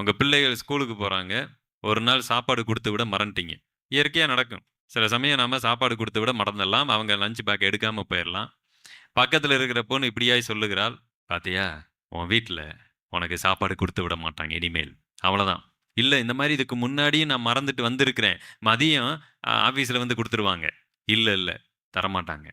உங்க பிள்ளைகள் ஸ்கூலுக்கு போறாங்க. ஒரு நாள் சாப்பாடு குடுத்து விட மறந்துட்டீங்க. இயற்கையா நடக்கும். சில சமயம் நாம சாப்பாடு குடுத்து விட மறந்துடலாம். அவங்க லஞ்ச் பேக் எடுக்காம போயிரலாம். பக்கத்துல இருக்கிற பொண்ணு இப்படியாய் சொல்லுகிறாள், "பாத்தியா, உன் வீட்ல உனக்கு சாப்பாடு குடுத்து விட மாட்டாங்க இனிமேல்." அவ்வளதான். இல்ல இந்த மாரி இதுக்கு முன்னாடியும் நான் மறந்துட்டு வந்திருக்கிறேன். மதியம் ஆஃபீஸ்ல வந்து குடுத்துருவாங்க. இல்ல, இல்ல தரமாட்டாங்க.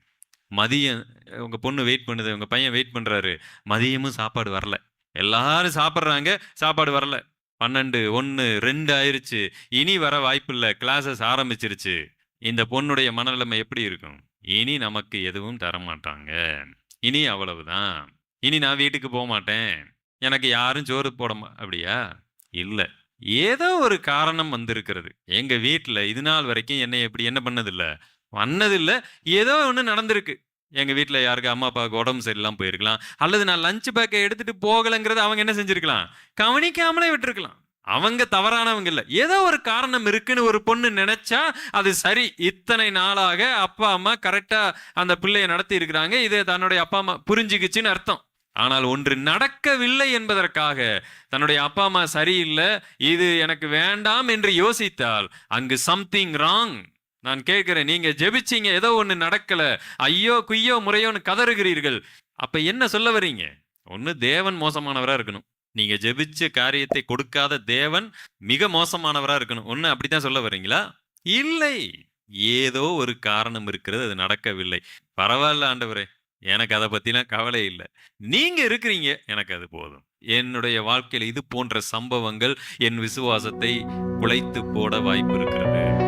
மதியம் உங்க பொண்ணு வெயிட் பண்ணுது. உங்க பையன் வெயிட் பண்றாரு. மதியமும் சாப்பாடு வரல. எல்லாரும் சாப்பிடுறாங்க. சாப்பாடு வரல. 12, 1, 2 ஆயிருச்சு. இனி வர வாய்ப்பில்ல. கிளாஸஸ் ஆரம்பிச்சிருச்சு. இந்த பொண்ணுடைய மனநிலைமை எப்படி இருக்கும்? இனி நமக்கு எதுவும் தரமாட்டாங்க. இனி அவ்வளவுதான். இனி நான் வீட்டுக்கு போமாட்டேன். எனக்கு யாரும் சோறு அப்படியா? இல்ல. ஏதோ ஒரு காரணம் வந்திருக்கிறது. எங்க வீட்ல இது நாள் வரைக்கும் என்னைய இப்படி என்ன பண்ணதில்ல. பண்ணதில்ல. ஏதோ ஒண்ணு நடந்திருக்கு. எங்க வீட்ல யாருக்கு அம்மா, அப்பாவுக்கு உடம்பு சரியில்லாம போயிருக்கலாம். அல்லது நான் லஞ்ச் பேக்க எடுத்துட்டு போகலங்கிறத அவங்க என்ன செஞ்சிருக்கலாம்? கவனிக்காமலே விட்டுருக்கலாம். அவங்க தவறானவங்க இல்ல. ஏதோ ஒரு காரணம் இருக்குன்னு ஒரு பொண்ணு நெனச்சா, அது சரி. இத்தனை நாளாக அப்பா, அம்மா கரெக்ட்டா அந்த பிள்ளைய நடத்தி இருக்கிறாங்க. இது தன்னுடைய அப்பா, அம்மா புரிஞ்சுகிச்சுன்னு அர்த்தம். ஆனால் ஒன்று நடக்கவில்லை என்பதற்காக, தன்னுடைய அப்பா, அம்மா சரியில்ல, இது எனக்கு வேண்டாம் என்று யோசித்தால், அங்கு சம்திங் ராங். நான் கேட்கிறேன், நீங்க ஜெபிச்சீங்க, ஏதோ ஒண்ணு நடக்கல. ஐயோ, குய்யோ, முறையோன்னு கதறுகிறீர்கள். அப்ப என்ன சொல்ல வர்றீங்க? ஒண்ணு தேவன் மோசமானவரா இருக்கணும். நீங்க ஜெபிச்ச காரியத்தை கொடுக்காத தேவன் மிக மோசமானவரா இருக்கணும். ஒண்ணு அப்படித்தான் சொல்ல வர்றீங்களா? இல்லை. ஏதோ ஒரு காரணம் இருக்கிறது. அது நடக்கவில்லை. பரவால்ல ஆண்டவரே. எனக்கு அத பத்திலாம் கவலை இல்ல. நீங்க இருக்கிறீங்க. எனக்கு அது போதும். என்னுடைய வாழ்க்கையில இது போன்ற சம்பவங்கள் என் விசுவாசத்தை குலைத்து போட வாய்ப்பு இருக்கிறது.